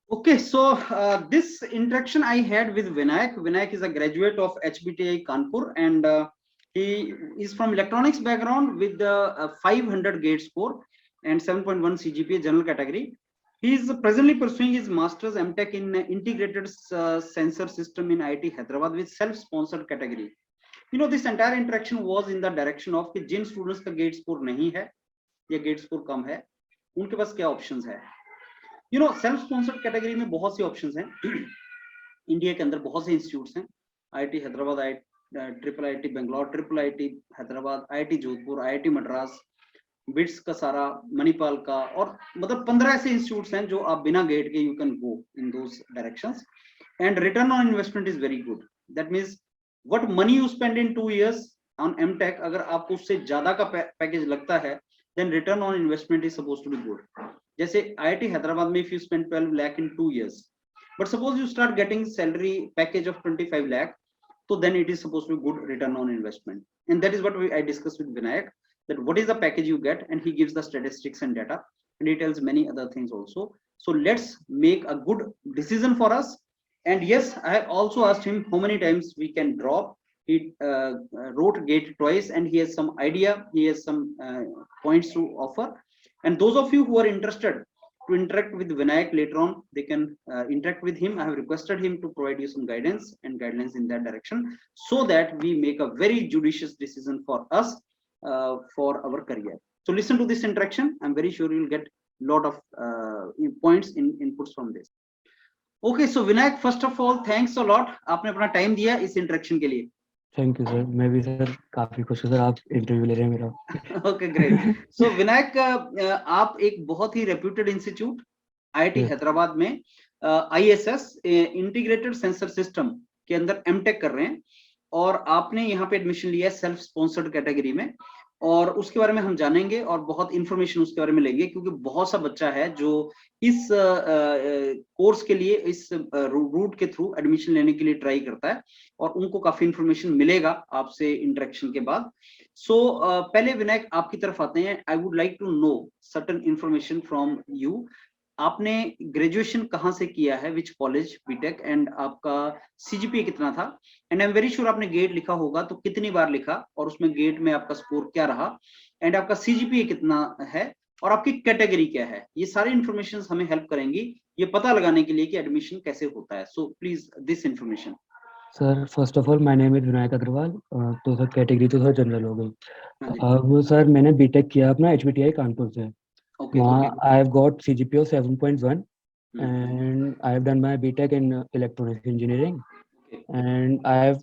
Okay, so this interaction I had with Vinayak. Vinayak is a graduate of HBTI Kanpur, and he is from electronics background with the 500 gate score and 7.1 CGPA general category. He is presently pursuing his master's MTech in integrated sensor system in IIT Hyderabad with self-sponsored category. You know, this entire interaction was in the direction of कि जिन students का gate score नहीं है या gate score कम है, उनके पास क्या options है. You know, self sponsored category में बहुत सी ऑप्शंस हैं. इंडिया के अंदर बहुत से इंस्टीट्यूट्स हैं. IIT Hyderabad, triple IIT Bangalore, triple IIT Hyderabad, IIT Jodhpur, IIT Madras, bits का सारा, मणिपाल का, और मतलब 15 ऐसे इंस्टीट्यूट्स हैं जो आप बिना गेट के you can go in those directions. And return on investment is very good. That means what money you spend in 2 years on MTech, अगर आपको उससे ज्यादा का पैकेज लगता है, then return on investment is suppose to be good. जैसे IIT Hyderabad में if you spend 12 lakh in 2 years, but suppose you start getting salary package of 25 lakh, so then it is supposed to be good return on investment. And that is what I discussed with Vinayak, that what is the package you get, and he gives the statistics and data, and he tells many other things also. So let's make a good decision for us. And yes, I have also asked him how many times we can drop. He wrote gate twice, and he has some idea, he has some points to offer. And those of you who are interested to interact with Vinayak later on, they can interact with him. I have requested him to provide you some guidance and guidelines in that direction, so that we make a very judicious decision for us, for our career. So listen to this interaction. I'm very sure you'll get a lot of points in inputs from this. Okay, so Vinayak, first of all, thanks a lot. आपने अपना time दिया इस interaction के लिए. Thank you sir. मैं भी sir काफी खुश हूँ सर, आप इंटरव्यू ले रहे हैं मेरा. Okay, great. सो विनायक, आप एक बहुत ही रेप्यूटेड इंस्टीट्यूट आईआईटी हैदराबाद में आईएसएस इंटीग्रेटेड सेंसर सिस्टम के अंदर एमटेक कर रहे हैं, और आपने यहाँ पे एडमिशन लिया है सेल्फ स्पॉन्सर्ड कैटेगरी में, और उसके बारे में हम जानेंगे और बहुत इंफॉर्मेशन उसके बारे में लेंगे, क्योंकि बहुत सा बच्चा है जो इस कोर्स के लिए इस रूट के थ्रू एडमिशन लेने के लिए ट्राई करता है, और उनको काफी इंफॉर्मेशन मिलेगा आपसे इंटरेक्शन के बाद. सो पहले विनायक आपकी तरफ आते हैं. I would like to know certain information from you. आपने ग्रेजुएशन कहाँ से किया है, विच कॉलेज, बीटेक, एंड आपका सीजीपीए कितना था, and I am very sure आपने गेट लिखा होगा, तो कितनी बार लिखा, और उसमें गेट में आपका स्कोर क्या रहा, एंड आपका सीजीपीए कितना है, और आपकी कैटेगरी क्या है. ये सारी इंफॉर्मेशन हमें हेल्प करेंगी ये पता लगाने के लिए कि एडमिशन कैसे होता है. So please this information. Sir first of all my name is Vinayak Agarwal. तो सर कैटेगरी तो सर जनरल हो गई. अब सर मैंने बीटेक किया अपना एचबीटीआई कानपुर से. वहाँ I have got CGPA 7.1 and I have done my BTech in electronics engineering, and I have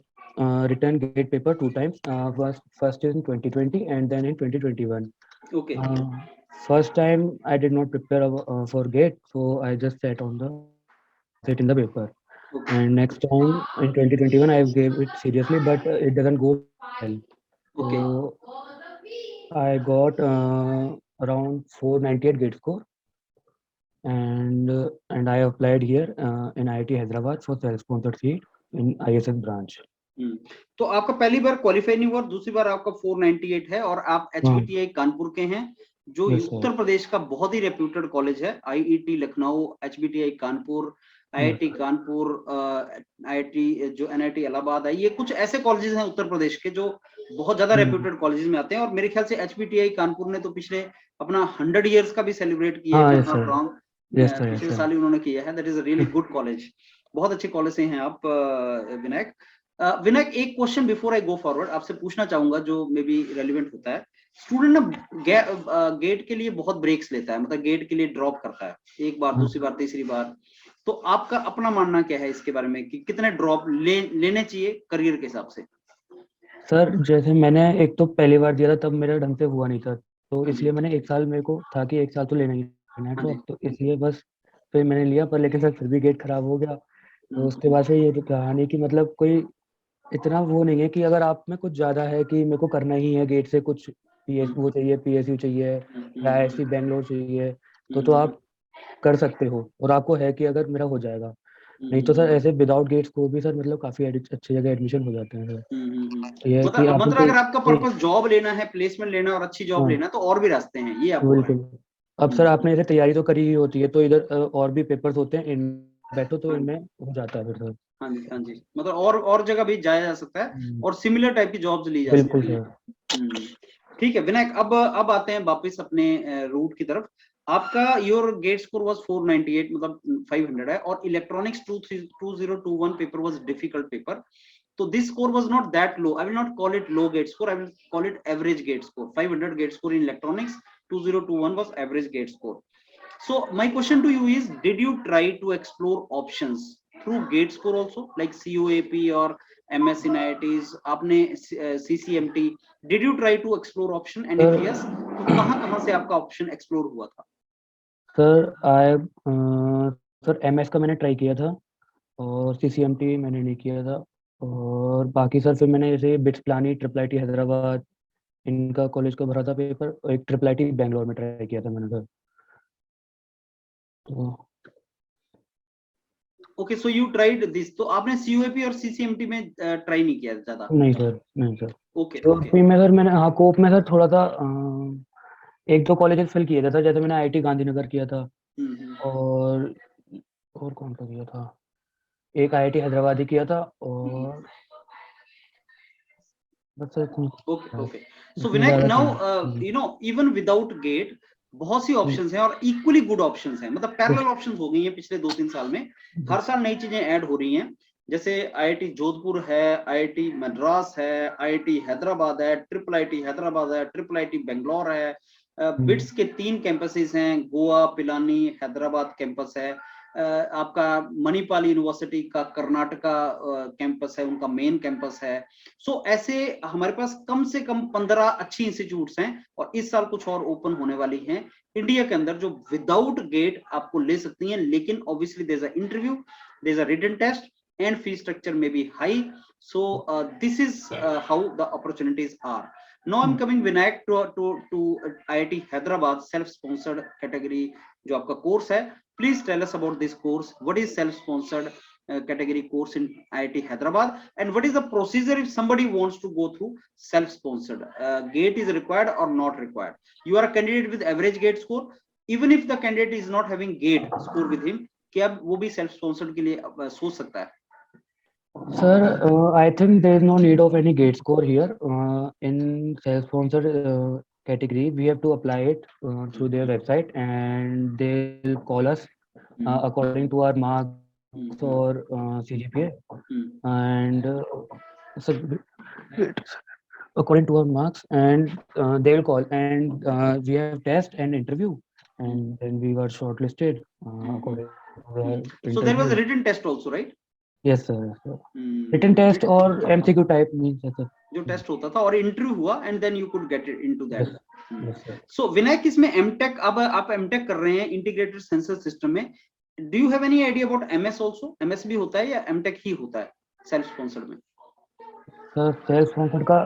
written GATE paper 2 times. First in 2020 and then in 2021. Okay. First time I did not prepare for GATE, so I just sat in the paper. Okay. And next time in 2021 I gave it seriously, but it doesn't go well. Okay. So I got around 498 GATE score, and I applied here in IIT Hyderabad for self-sponsored seat in ISS branch. तो आपका पहली बार qualify नहीं हुआ, दूसरी बार आपका 498 है, और आप एचबीटीआई कानपुर के हैं, जो उत्तर प्रदेश का बहुत ही रेप्यूटेड कॉलेज है. IIT Lucknow, HBTI Kanpur, IIT Kanpur, IIT जो एनआईटी इलाहाबाद है, ये कुछ ऐसे कॉलेजेस हैं उत्तर प्रदेश के जो बहुत ज्यादा रेप्यूटेड कॉलेजेस में आते हैं. और मेरे ख्याल से एचबीटीआई कानपुर ने तो पिछले अपना 100 years का भी सेलिब्रेट किया है, पिछले साल ही उन्होंने किया है. That is a really good college. बहुत अच्छे कॉलेज से हैं आप विनायक. विनायक, एक question before I go forward आपसे पूछना चाहूंगा जो मे बी रेलिवेंट होता है. स्टूडेंट ना गेट के लिए बहुत ब्रेक्स लेता है, मतलब गेट के लिए ड्रॉप करता है, एक बार, दूसरी बार, तीसरी बार. तो आपका अपना मानना क्या है इसके बारे में कि कितने ड्रॉप लेने चाहिए करियर के हिसाब से? सर जैसे मैंने एक तो पहली बार दिया था तब मेरा ढंग से हुआ नहीं था, तो इसलिए मैंने 1 साल, मेरे को था कि 1 साल तो लेना ही है ड्रॉप, तो इसलिए बस फिर मैंने लिया. पर लेकिन सर फिर भी गेट खराब हो गया. तो उसके बाद से ये कहानी कि मतलब कोई इतना वो नहीं है कि अगर आप में कुछ ज्यादा है कि मेरे को करना ही है गेट से, कुछ वो चाहिए, पीएसयू चाहिए या ऐसी बेंगलोर चाहिए, तो आप कर सकते हो, और आपको है कि अगर मेरा हो जाएगा. नहीं तो सर ऐसे विदाउट गेट्स को भी सर मतलब काफी अच्छी जगह एडमिशन हो जाते हैं सर. ये कि मतलब अगर आपका पर्पस जॉब लेना है, प्लेसमेंट लेना और अच्छी जॉब लेना, तो और भी रास्ते हैं, ये आपको बिल्कुल अब सर आपने ऐसे तैयारी तो करी ही होती है, तो इधर और भी पेपर्स होते हैं, इन बैठो तो हाँ इनमें हो जाता है फिर सर। हाँ जी, हाँ जी, मतलब और जगह भी जाया जा सकता है हम्म, और सिमिलर टाइप की जॉब्स ली जा बिल्कुल सकती हैं। सर। हम्म, ठीक है विनायक, अब आते हैं वापस अपने रूट की तरफ। आपका योर गेट स्कोर वाज 498, मतलब 500 है, और electronics 2021 paper was difficult paper. So this score was not that low. I will not call it low gate score. I will call it average gate score. 500 gate score in electronics. 2021 was average gate score. So my question to you is, did you try to explore options through gate score also, like COAP or MS in IITs? आपने CCMT, did you try to explore option, and if sir yes, तो कहाँ से आपका option explore हुआ था? Sir I sir MS का मैंने try किया था, और सीसीएमटी मैंने नहीं किया था। और बाकी सर फिर मैंने जैसे बिट्स प्लानी, ट्रिपल आईटी हैदराबाद, इनका कॉलेज का भरा था पेपर, और एक ट्रिपल आईटी बैंगलोर में ट्राई किया था मैंने सर। तो Okay, so you tried this. तो आपने COAP और CCMT में ट्राई नहीं किया ज्यादा? नहीं सर, नहीं सर। Okay okay. कोप में सर मैंने, हाँ कोप में सर थोड़ा सा एक दो कॉलेजेस फिल किए थे सर, जैसे मैंने आईआईटी गांधीनगर किया था, हम्म। और कौन सा किया था, एक आईआईटी हैदराबाद ही किया था, हम्म। और बस सर इतनी, ओके ओके। सो इतनी विनायक, ज्यादा नाउ थी। You know even without GATE बहुत सी ऑप्शंस हैं, और इक्वली गुड ऑप्शंस हैं, मतलब पैरेलल ऑप्शंस हो गई हैं पिछले 2-3 साल में। हर साल नई चीजें ऐड हो रही हैं, जैसे आईआईटी जोधपुर है, आईआईटी मद्रास है, आईआईटी हैदराबाद है, ट्रिपल आईटी हैदराबाद है, ट्रिपल आईटी बेंगलोर है। बिट्स के 3 कैंपसेस हैं, गोवा, पिलानी, हैदराबाद कैंपस है। आपका मणिपाल यूनिवर्सिटी का कर्नाटका कैंपस है, उनका मेन कैंपस है। सो ऐसे हमारे पास कम से कम 15 अच्छी इंस्टीट्यूट्स हैं, और इस साल कुछ और ओपन होने वाली हैं इंडिया के अंदर, जो विदाउट गेट आपको ले सकती हैं। लेकिन obviously there is a interview, there is a written test, and fee structure में भी high. So this is how the opportunities are. Now I'm coming Vinayak to IIT Hyderabad self-sponsored category जो आपका course है। Please tell us about this course. What is self-sponsored category course in IIT Hyderabad, and what is the procedure if somebody wants to go through self-sponsored? Gate is required or not required? You are a candidate with average gate score. Even if the candidate is not having gate score with him, क्या वो भी self-sponsored के लिए सोच सकता है? Sir, I think there is no need of any gate score here. In self-sponsored category, we have to apply it through their website, and they'll call us according to our marks or CGPA, and so according to our marks, and they will call, and we have test and interview, and then we were shortlisted according to the So there was a interview. written test also, right? Yes, sir. Yes, sir. Written test और MCQ type means ऐसा। जो test होता था और interview हुआ, and then you could get into Yes, that. yes, sir. So Vinayak, इसमें MTech, अब आप एमटेक कर रहे हैं इंटीग्रेटेड सेंसर सिस्टम में, do you have any idea about MS also? MS भी होता है या एमटेक ही होता है सेल्फ स्पॉन्सर्ड में? Sir, self sponsored का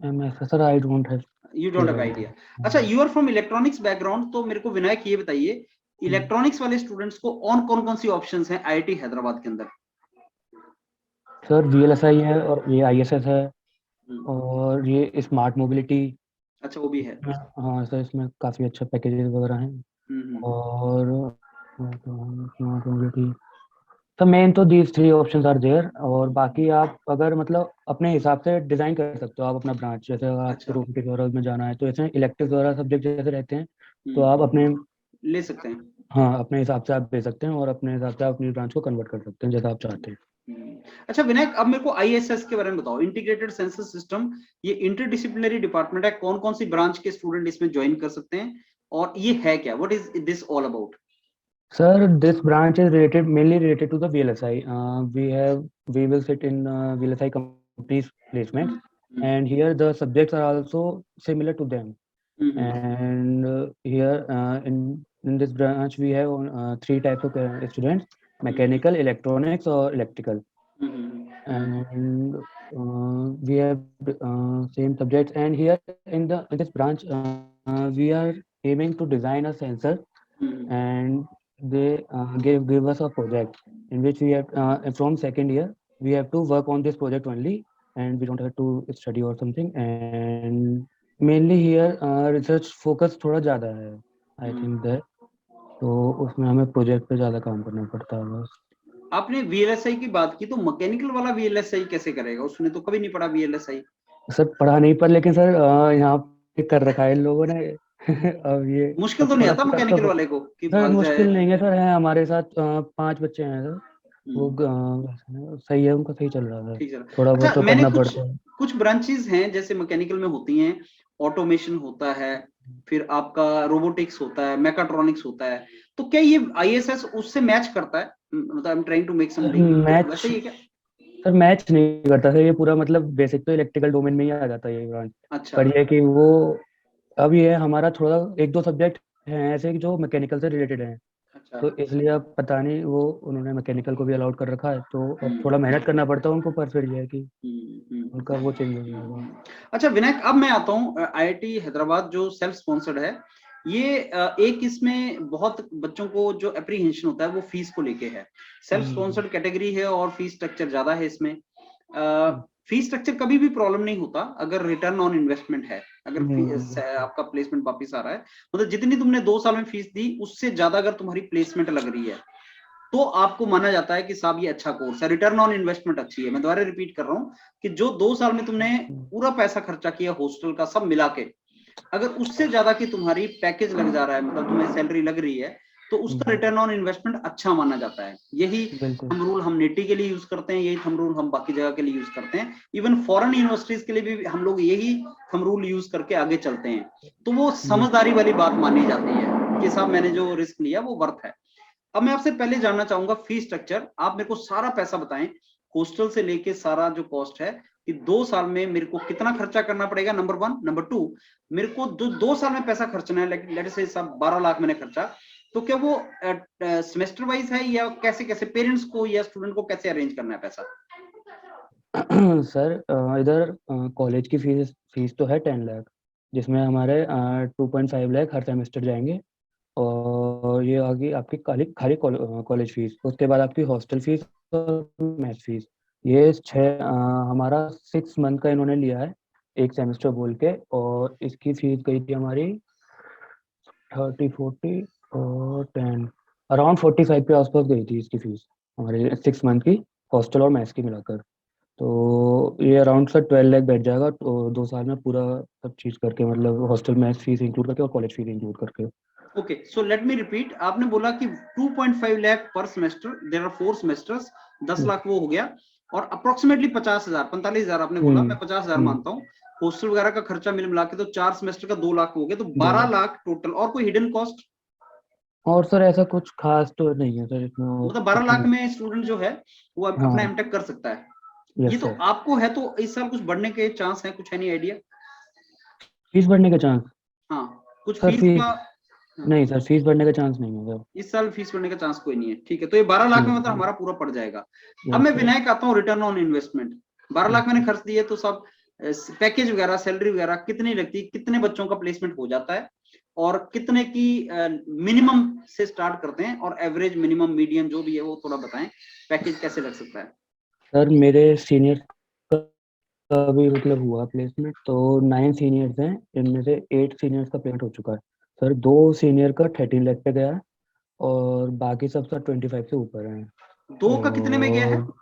MS sir, I don't have you don't clear have idea. Idea. अच्छा, you are from electronics background, तो मेरे को विनायक ये बताइए, इलेक्ट्रॉनिक्स वाले स्टूडेंट्स को और कौन-कौन सी ऑप्शंस हैं आईआईटी हैदराबाद के अंदर? सर VLSI है, और ये ISS है, और ये स्मार्ट मोबिलिटी। अच्छा, वो भी है। हाँ सर, इसमें काफ़ी अच्छा पैकेजेस वगैरह हैं, और स्मार्ट मोबिलिटी। तो मेन तो दीज 3 ऑप्शंस आर देयर, और बाकी आप अगर मतलब अपने हिसाब से डिजाइन कर सकते हो आप अपना ब्रांच, जैसे अगर आपको रोबोटिक्स वगैरह में जाना है, तो ऐसे इलेक्टिव वगैरह सब्जेक्ट जैसे रहते हैं, तो आप अपने, ले सकते हैं। हाँ अपने हिसाब से आप दे सकते हैं, और अपने हिसाब से आप अपनी ब्रांच को कन्वर्ट कर सकते हैं जैसा आप चाहते हैं। अच्छा विनायक, अब मेरे को आईएसएस के बारे में बताओ, इंटीग्रेटेड सेंसर सिस्टम। ये इंटरडिसिप्लिनरी डिपार्टमेंट है, कौन कौन सी ब्रांच के स्टूडेंट इसमें ज्वाइन कर सकते हैं, और ये है क्या? What is this all about? Sir, this branch is related, mainly related to the VLSI. We will sit in VLSI companies placements, and here the subjects are also similar to them. And here in this branch we have 3 types of students: mechanical, electronics, or electrical. And we have same subjects. And here in this branch, we are aiming to design a sensor, and they give us a project in which we have from second year we have to work on this project only, and we don't have to study or something. And mainly here research focus थोड़ा ज़्यादा है, I think that. तो उसमें हमें project पे ज़्यादा काम करना पड़ता है बस। आपने वीएलएसआई की बात की, तो मैकेनिकल वाला वीएलएसआई कैसे करेगा? उसने तो कभी नहीं पढ़ा वीएलएसआई। सर पढ़ा नहीं पर, लेकिन सर यहाँ पे कर रखा है इन लोगों ने। अब ये मुश्किल अब तो नहीं थोड़ा आता सा मैकेनिकल वाले को कि सर भाग जाए? मुश्किल नहीं है सर, है हमारे साथ 5 बच्चे हैं सर। वो हम्म, सही है, उनका सही चल रहा है, ठीक है। थोड़ा बहुत अच्छा, तो मैंने करना कुछ पड़ता है। कुछ ब्रांचेस हैं जैसे मैकेनिकल में होती हैं, ऑटोमेशन होता है, फिर आपका रोबोटिक्स होता है, मैकाट्रॉनिक्स होता है। तो क्या ये आईएसएस उससे मैच करता है? मतलब I am trying to make some sir link, तो मैच वैसे ही है क्या? सर मैच नहीं करता सर, ये पूरा मतलब बेसिक तो इलेक्ट्रिकल डोमेन में ही आ जाता है ये ब्रांच। अच्छा। पर ये है कि वो अब ये हमारा थोड़ा एक दो सब्जेक्ट हैं ऐसे कि जो मैकेनिकल से रिलेटेड हैं। अच्छा। तो इसलिए अब पता नहीं वो उन्होंने मैकेनिकल को भी अलाउड कर रखा है, तो अब हम्म थोड़ा मेहनत करना पड़ता है उनको, पर फिर ये है कि उनका वो चेंज हो जाएगा। हम्म। अच्छा विनायक, अब मैं आता हूँ आईआईटी हैदराबाद जो सेल्फ स्पॉन्सर्ड है। ये एक इसमें बहुत बच्चों को जो अप्रीहेंशन होता है वो फीस को लेके है। सेल्फ हम्म, स्पॉन्सर्ड कैटेगरी है और फीस स्ट्रक्चर ज्यादा है इसमें। हम्म, फीस स्ट्रक्चर कभी भी प्रॉब्लम नहीं होता अगर रिटर्न ऑन इन्वेस्टमेंट है। अगर आपका प्लेसमेंट वापस आ रहा है, मतलब जितनी तुमने 2 साल में फीस दी उससे ज्यादा अगर तुम्हारी प्लेसमेंट लग रही है, तो आपको माना जाता है कि साहब ये अच्छा कोर्स है, रिटर्न ऑन इन्वेस्टमेंट अच्छी है। मैं दोबारा रिपीट कर रहा हूँ कि जो 2 साल में तुमने पूरा पैसा खर्चा किया हॉस्टल का सब मिला के, अगर उससे ज्यादा की तुम्हारी पैकेज लग जा रहा है, मतलब तुम्हें सैलरी लग रही है, तो उसका रिटर्न ऑन इन्वेस्टमेंट अच्छा माना जाता है। यही बिल्कुल। थंब रूल हम नेटी के लिए यूज करते हैं, यही थंब रूल हम बाकी जगह के लिए यूज करते हैं। इवन फॉरेन यूनिवर्सिटीज के लिए भी हम लोग यही थंब रूल यूज करके आगे चलते हैं। तो वो ये समझदारी वाली बात मानी जाती है कि साहब मैंने जो रिस्क लिया वो वर्थ है। अब मैं आपसे पहले जानना चाहूंगा फी स्ट्रक्चर, आप मेरे को सारा पैसा बताएं, हॉस्टल से लेके सारा जो कॉस्ट है कि 2 साल में मेरे को कितना खर्चा करना पड़ेगा, नंबर 1। नंबर 2, मेरे को जो 2 साल में पैसा खर्चना है, लेट से सब 12 लाख मैंने खर्चा, तो क्या वो सेमेस्टर वाइज है या कैसे कैसे पेरेंट्स को या स्टूडेंट को कैसे अरेंज करना है पैसा? सर इधर कॉलेज की फीस फीस तो है 10 लाख, जिसमें हमारे 2.5 लाख हर सेमेस्टर जाएंगे। और ये आगे आपकी खाली खाली कॉलेज फीस, उसके बाद आपकी हॉस्टल फीस और मैथ फीस। ये हमारा 6 मंथ का इन्होंने लिया है, एक सेमेस्टर बोल के। और इसकी फीस गई थी हमारी 30 40 और 10, अराउंड 45 के आसपास गई थी इसकी फीस, हमारे 6 मंथ की, हॉस्टल और मैथ्स की मिलाकर। तो ये अराउंड सर 12 लाख बैठ जाएगा, तो 2 साल में पूरा सब चीज़ करके, मतलब हॉस्टल मैथ्स फीस इंक्लूड करके और कॉलेज फीस इंक्लूड करके। Okay, so let me repeat, आपने बोला कि 2.5 lakh per semester, there are 4 semesters, 10 lakh वो हो गया, और अप्रोक्सीमेटली 50,000 45,000 आपने बोला, हम्म मैं 50,000 हम्म मानता हूँ। हॉस्टल वगैरह का खर्चा मिल मिला के तो 4 सेमेस्टर का 2 लाख हो गया, तो 2 लाख। 12 लाख टोटल। और कोई हिडन कॉस्ट? और सर ऐसा कुछ खास तो नहीं है सर इसमें, और मतलब 12 कुछ लाख नहीं। में स्टूडेंट जो है वो अपना हाँ। एमटेक कर सकता है? ये यस तो सर। आपको है, तो इस साल कुछ बढ़ने के चांस है? कुछ है नहीं आइडिया? फीस बढ़ने का चांस? हाँ, कुछ सर फीस फीस का? हाँ, नहीं सर, फीस बढ़ने का चांस नहीं है सर। इस साल फीस बढ़ने का चांस कोई नहीं है, ठीक है। तो ये 12 लाख में मतलब नहीं। हमारा पूरा पड़ जाएगा। अब यस मैं सर। विनायक आता हूँ रिटर्न ऑन इन्वेस्टमेंट। 12 लाख मैंने ओके। खर्च दिए, तो सब पैकेज वगैरह सैलरी वगैरह कितनी लगती है, कितने बच्चों का प्लेसमेंट हो जाता है, और कितने की मिनिमम से स्टार्ट करते हैं, और एवरेज मिनिमम मीडियम जो भी है वो थोड़ा बताएं, पैकेज कैसे लग सकता है? सर मेरे सीनियर का भी मतलब हुआ प्लेसमेंट, तो 9 सीनियर्स हैं, इनमें से 8 सीनियर्स का पेमेंट हो चुका है। सर 2 सीनियर का 13 लाख पे गया है, और बाकी सब सर 25 से ऊपर हैं। दो का कितने में गया है? और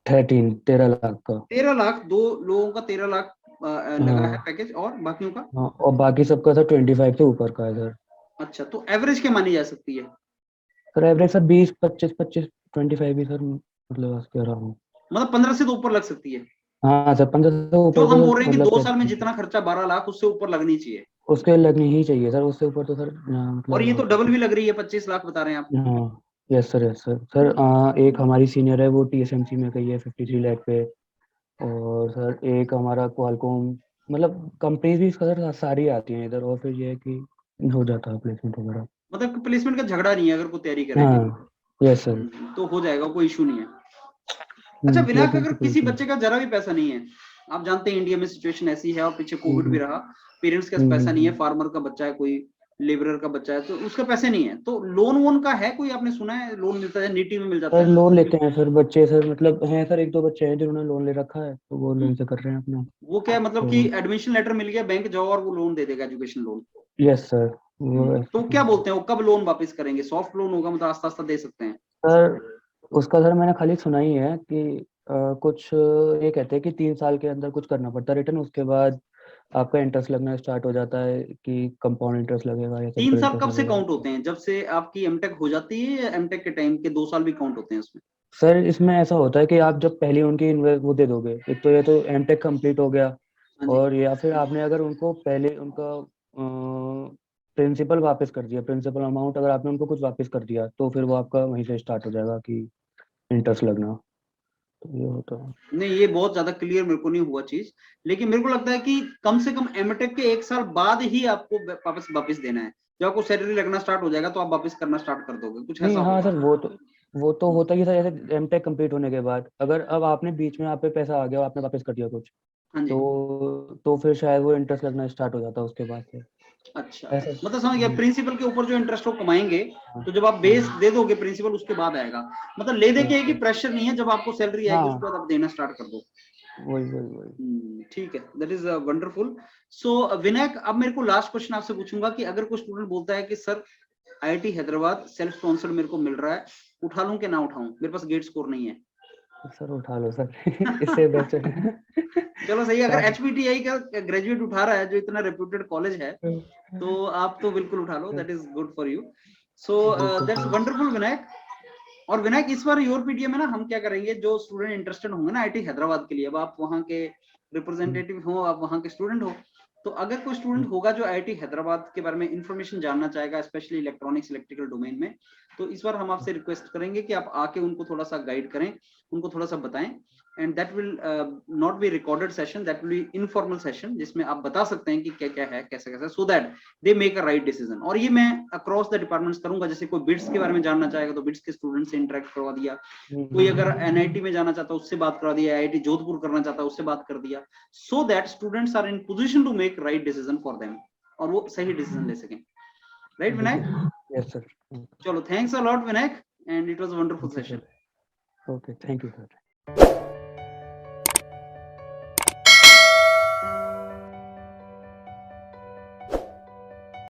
13 लाख का। 13 लाख, 2 लोगों का 13 लाख लगा है हाँ। पैकेज, और बाकियों का? हाँ, और बाकी सबका सर 25 से ऊपर का है सर। अच्छा, तो एवरेज क्या मानी जा सकती है? सर एवरेज सर 20 25 25, 25 भी सर, मतलब बस कह रहा हूँ। मतलब 15 से तो ऊपर लग सकती है? हाँ सर 15 से जो ऊपर हम तो बोल सर रहे हैं कि मतलब दो कह साल में सकते हैं। जितना खर्चा 12 लाख, उससे ऊपर लगनी चाहिए। उसके लगनी ही चाहिए सर, उससे ऊपर तो सर और ये तो डबल मतलब। भी लग रही है, 25 लाख बता रहे हैं आप। हाँ। Yes sir, yes sir. Sir एक हमारी सीनियर है, वो TSMC में गई है 53 लाख पे। और सर एक हमारा क्वालकॉम, मतलब कंपनीज भी इसका सर सारी आती हैं इधर, और फिर ये है कि हो जाता है प्लेसमेंट वगैरह। मतलब प्लेसमेंट का झगड़ा नहीं है अगर कोई तैयारी करेगी तो। हाँ। Yes sir. तो हो जाएगा, कोई इशू नहीं है। अच्छा विनायक, प्लेसमेंट अगर की कोई किसी issue बच्चे का जरा भी पैसा नहीं है, आप जानते हैं इंडिया में सिचुएशन ऐसी है, और पीछे कोविड नहीं। भी रहा, पेरेंट्स के पास पैसा हम्म, नहीं है, फार्मर का बच्चा है कोई, लेबरर का बच्चा है तो उसके पैसे नहीं है, तो लोन वोन का है कोई, आपने सुना है लोन मिलता है, नीति में मिल जाता सर है? लोन लेते हैं सर बच्चे, सर मतलब हैं सर, एक दो बच्चे हैं जिन्होंने लोन ले रखा है, तो वो लोन हम्म, से कर रहे हैं अपना। वो क्या है मतलब कि तो एडमिशन लेटर मिल गया, बैंक जाओ और वो लोन दे देगा, एजुकेशन लोन? यस सर, वो तो क्या बोलते हैं वो कब लोन वापस करेंगे? सॉफ्ट लोन होगा मतलब आस्ता आस्ता दे सकते हैं? सर उसका सर मैंने खाली सुना ही है कि कुछ ये कहते हैं कि 3 साल के अंदर कुछ करना पड़ता है रिटर्न, उसके बाद आपका इंटरेस्ट लगना स्टार्ट हो जाता है कि कंपाउंड इंटरेस्ट लगेगा या 3 साल इंटरेस्ट कब से लगेगा। काउंट होते हैं, जब से आपकी एमटेक हो जाती है, या एमटेक के टाइम के 2 साल भी काउंट होते हैं उसमें? सर इसमें ऐसा होता है कि आप जब पहले उनकी वो दे दोगे, एक तो ये तो एमटेक कंप्लीट हो गया, हाँ जी। और या फिर आपने अगर उनको पहले उनका प्रिंसिपल वापस कर दिया, प्रिंसिपल अमाउंट अगर आपने उनको कुछ वापस कर दिया, तो फिर वो आपका वहीं से स्टार्ट हो जाएगा कि इंटरेस्ट लगना। तो ये होता है। नहीं, ये बहुत ज्यादा क्लियर मेरे को नहीं हुआ चीज, लेकिन मेरे को लगता है कि कम से कम एमटेक के 1 साल बाद ही आपको वापस वापस देना है। जब आपको सैलरी लगना स्टार्ट हो जाएगा तो आप वापस करना स्टार्ट कर दोगे, कुछ नहीं ऐसा हाँ होगा। सर, वो तो होता ही सर, जैसे एमटेक कंप्लीट होने के बाद अगर अब आपने बीच में आप पे पैसा आ गया और आपने वापस कर दिया कुछ, हाँ जी। तो फिर शायद वो इंटरेस्ट लगना स्टार्ट हो जाता है उसके बाद से। अच्छा, ऐसा। मतलब समझ गया, प्रिंसिपल के ऊपर जो इंटरेस्ट वो कमाएंगे, हाँ तो जब आप हाँ। बेस दे दोगे प्रिंसिपल उसके बाद आएगा, मतलब ले दे के यस कि सर। प्रेशर नहीं है, जब आपको सैलरी आएगी उसके हाँ बाद आप देना स्टार्ट कर दो। वही वही वही। ठीक है, दैट इज वंडरफुल। सो विनायक, अब मेरे को लास्ट क्वेश्चन आपसे पूछूंगा कि अगर कोई स्टूडेंट बोलता है कि sir IIT Hyderabad self sponsored मेरे को मिल रहा है, उठा लूं कि ना उठाऊं, मेरे पास गेट स्कोर नहीं है। सर उठा लो सर इससे बेहतर है। चलो सही है, अगर काफी। एचपीटीआई का ग्रेजुएट उठा रहा है जो इतना रेप्यूटेड कॉलेज है, तो आप तो बिल्कुल उठा लो, that is good for you. So बिल्कुल दैट्स सर। वंडरफुल विनायक। और विनायक, इस बार योर पीडीएम में ना हम क्या करेंगे, जो स्टूडेंट इंटरेस्टेड होंगे ना आईआईटी हैदराबाद के लिए, अब आप वहाँ के रिप्रेजेंटेटिव हो, आप वहाँ के स्टूडेंट हो, तो अगर कोई स्टूडेंट होगा जो आईआईटी हैदराबाद के बारे में इंफॉर्मेशन जानना चाहेगा, स्पेशली इलेक्ट्रॉनिक्स इलेक्ट्रिकल डोमेन में, तो इस बार हम आपसे रिक्वेस्ट करेंगे कि आप आके उनको थोड़ा सा गाइड करें, उनको थोड़ा सा बताएं, and that will not be recorded session, that will be informal session, जिसमें आप बता सकते हैं कि क्या क्या है, कैसे कैसे, so that they make a right decision. और ये मैं अक्रॉस द डिपार्टमेंट्स करूंगा, जैसे कोई बिट्स के बारे में जानना चाहेगा तो बिट्स के स्टूडेंट से इंटरेक्ट करवा दिया, कोई अगर एनआईटी में जाना चाहता है उससे बात करा दिया, आईआईटी जोधपुर करना चाहता है उससे बात कर दिया, so that students are in position to make right decision for them, और वो सही डिसीजन ले सकें। राइट विनायक? Yes sir. चलो, thanks a lot Vinayak, and it was a wonderful thank you session. Sir. Okay, thank you sir.